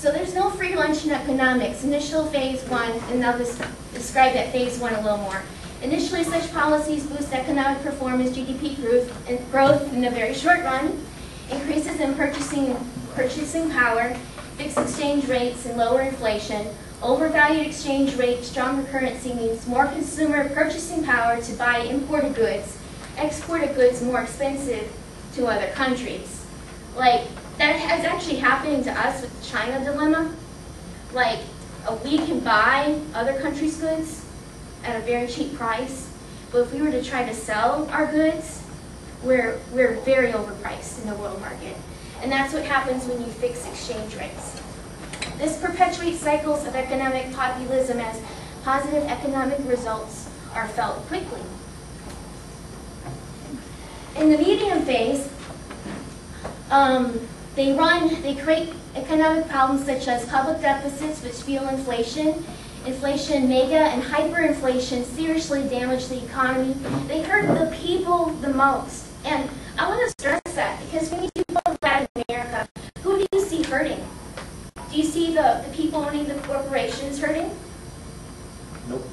So there's no free lunch in economics. Initial phase one, and I'll just describe that phase one a little more. Initially, such policies boost economic performance, GDP growth in the very short run, increases in purchasing power, fixed exchange rates, and lower inflation. Overvalued exchange rate, stronger currency means more consumer purchasing power to buy imported goods, exported goods more expensive to other countries. Like, that is actually happening to us with the China dilemma. Like, we can buy other countries' goods at a very cheap price, but if we were to try to sell our goods, we're very overpriced in the world market. And that's what happens when you fix exchange rates. This perpetuates cycles of economic populism as positive economic results are felt quickly. In the medium phase, they create economic problems such as public deficits which fuel inflation. Inflation, mega and hyperinflation seriously damage the economy. They hurt the people the most. And I want to stress that because when you do all that in America, who do you see hurting? Do you see the people owning the corporations hurting? Nope.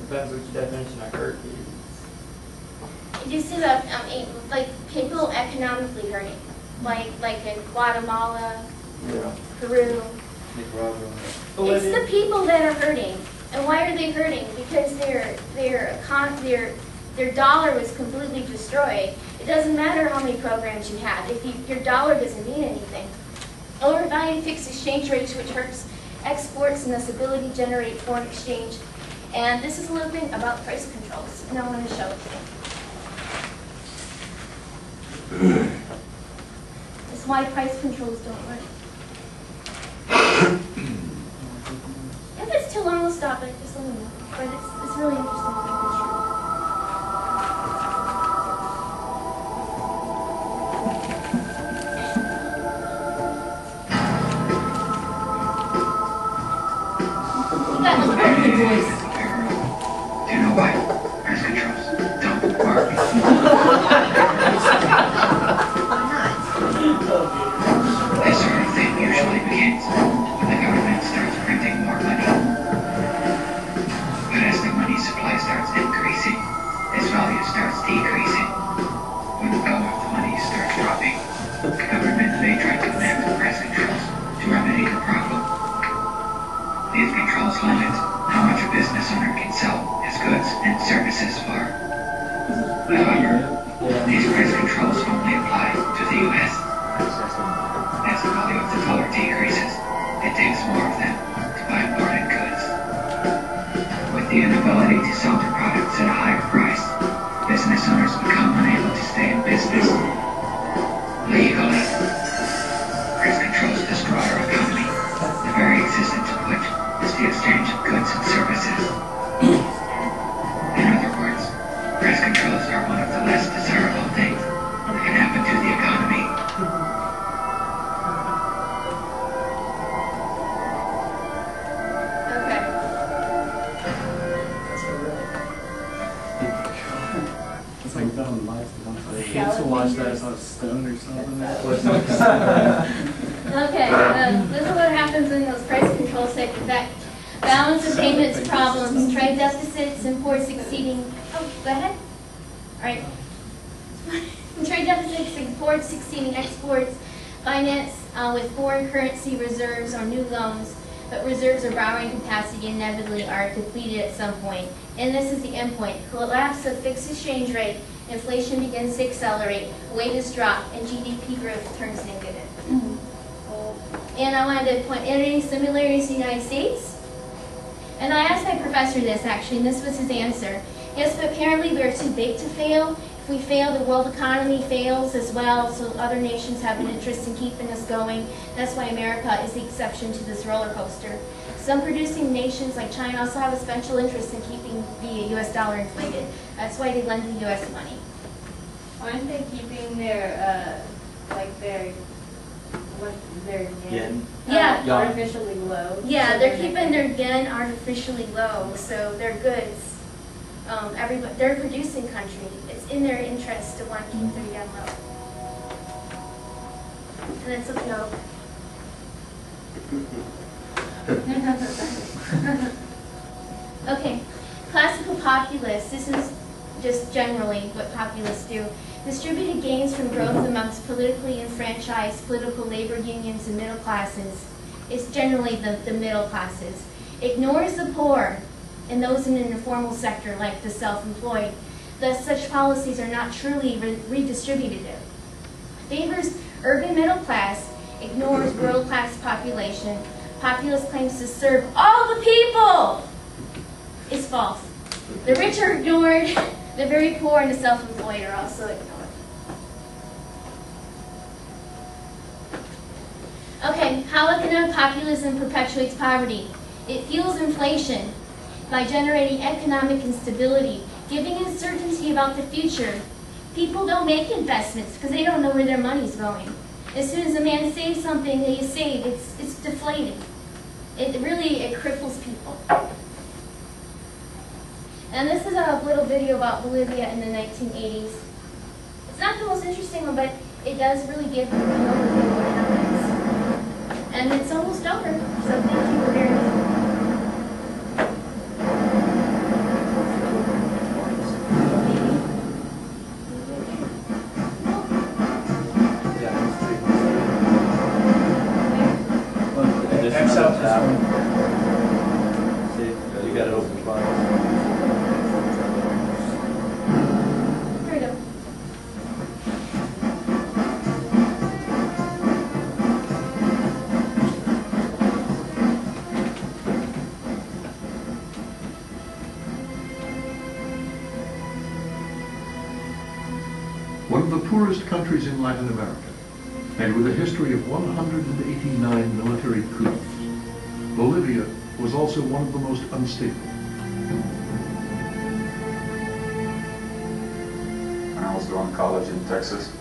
Depends which definition I heard. Do you see the, like people economically hurting? Like in Guatemala, Yeah. Peru. Nicaragua. It's the people that are hurting. And why are they hurting? Because their dollar was completely destroyed. It doesn't matter how many programs you have. If your dollar doesn't mean anything. Overvalued fixed exchange rates, which hurts exports and thus ability to generate foreign exchange. And this is a little bit about price controls, and I want to show it to you. This is why price controls don't work. If it's too long, we'll stop it. Just let me know. But it's really interesting. That was very good voice. Do you know why price controls don't work? Why not? This sort of thing usually begins when the government starts printing more money. But as the money supply starts increasing, its value starts decreasing. When the value of the money starts dropping, the government may try to enact price controls to remedy the problem. These controls limit how much a business owner can sell his goods and services for. However, these price controls only apply to the U.S. As the value of the dollar decreases, it takes more of them to buy imported goods. With the inability to sell their products at a higher price, business owners become unable to stay in business legally. Price controls destroy our economy, the very existence of which is the exchange of goods and services. In other words, price controls are one of the less desirable things that can happen to the economy. Okay. It's like down lights. Kids will watch that as a stone or something. Okay, this is what happens when those price controls take effect. Balance of payments problems, trade deficits, imports exceeding, go ahead. All right. Trade deficits, imports exceeding exports, finance with foreign currency reserves or new loans, but reserves or borrowing capacity inevitably are depleted at some point. And this is the end point. Collapse of fixed exchange rate, inflation begins to accelerate, wages drop, and GDP growth turns negative. And I wanted to point out any similarities in the United States. And I asked my professor this actually, and this was his answer. Yes, but apparently we're too big to fail. If we fail, the world economy fails as well, so other nations have an interest in keeping us going. That's why America is the exception to this roller coaster. Some producing nations like China also have a special interest in keeping the US dollar inflated. That's why they lend the US money. Aren't they keeping their, yen artificially low? Yeah, so they're keeping their yen artificially low, so their goods, they're a producing country. It's in their interest to want to keep their yen low. And it's a joke. Okay, classical populists, this is just generally what populists do. Distributed gains from growth amongst politically enfranchised political labor unions and middle classes. It's generally the middle classes. Ignores the poor and those in an informal sector like the self-employed. Thus, such policies are not truly redistributive. Favors urban middle class, ignores rural class population. Populist claims to serve all the people. It's false. The rich are ignored, the very poor and the self-employed are also ignored. Okay, how economic populism perpetuates poverty. It fuels inflation by generating economic instability, giving uncertainty about the future. People don't make investments because they don't know where their money's going. As soon as a man saves something that you save, it's deflated. It cripples people. And this is a little video about Bolivia in the 1980s. It's not the most interesting one, but it does really give an overview of what happens. And it's almost over, so thank you for bearing with me. X out this one. See, you got it open file. Here we go. One of the poorest countries in Latin America, and with a history of 189 military coups, Bolivia was also one of the most unstable. When I was going to college in Texas,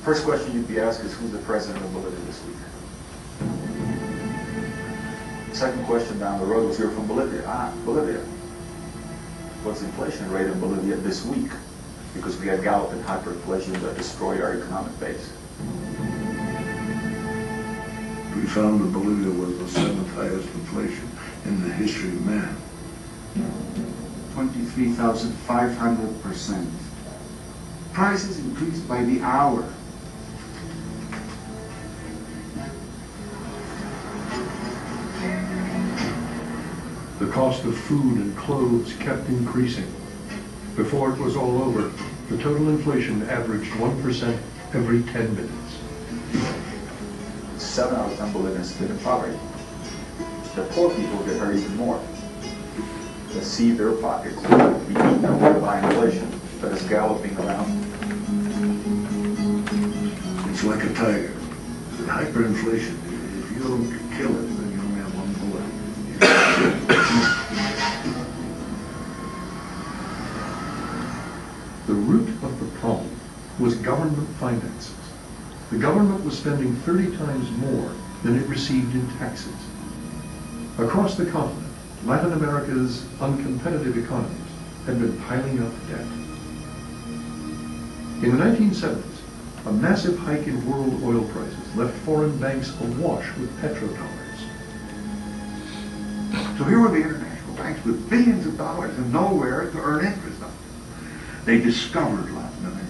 first question you'd be asked is, who's the president of Bolivia this week? Second question down the road was, you're from Bolivia. Ah, Bolivia. What's the inflation rate in Bolivia this week? Because we had galloping hyperinflation that destroyed our economic base. We found that Bolivia was the seventh highest inflation in the history of man. 23,500%. Prices increased by the hour. The cost of food and clothes kept increasing. Before it was all over, the total inflation averaged 1% every 10 minutes. 7 out of 10 Bolivians live in poverty. The poor people get hurt even more. They see their pockets be eaten away by inflation that is galloping around. It's like a tiger. Hyperinflation, if you don't kill it, then you only have one bullet. The root of the problem was government finances. The government was spending 30 times more than it received in taxes. Across the continent, Latin America's uncompetitive economies had been piling up debt. In the 1970s, a massive hike in world oil prices left foreign banks awash with petrodollars. So here were the international banks with billions of dollars and nowhere to earn interest on. They discovered Latin America.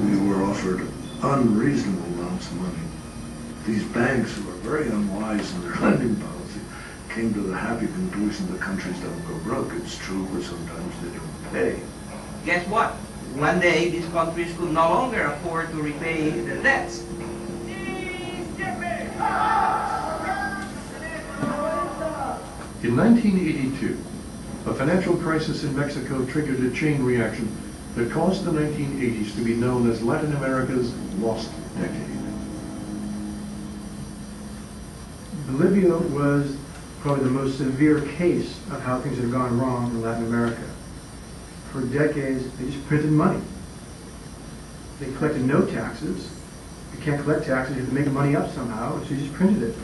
We were offered unreasonable amounts of money. These banks, who are very unwise in their lending policy, came to the happy conclusion that countries don't go broke. It's true, but sometimes they don't pay. Guess what? One day these countries could no longer afford to repay their debts. In 1982, a financial crisis in Mexico triggered a chain reaction that caused the 1980s to be known as Latin America's lost decade. Bolivia was probably the most severe case of how things had gone wrong in Latin America. For decades, they just printed money. They collected no taxes. You can't collect taxes, you have to make money up somehow, so you just printed it.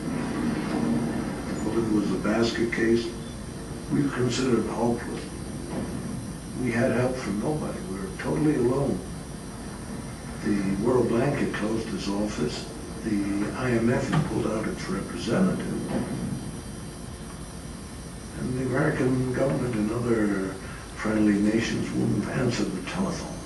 Well, it was a basket case. We were considered hopeless. We had help from nobody. We were totally alone. The World Bank had closed its office. the IMF had pulled out its representative, and the American government and other friendly nations wouldn't have answered the telephone.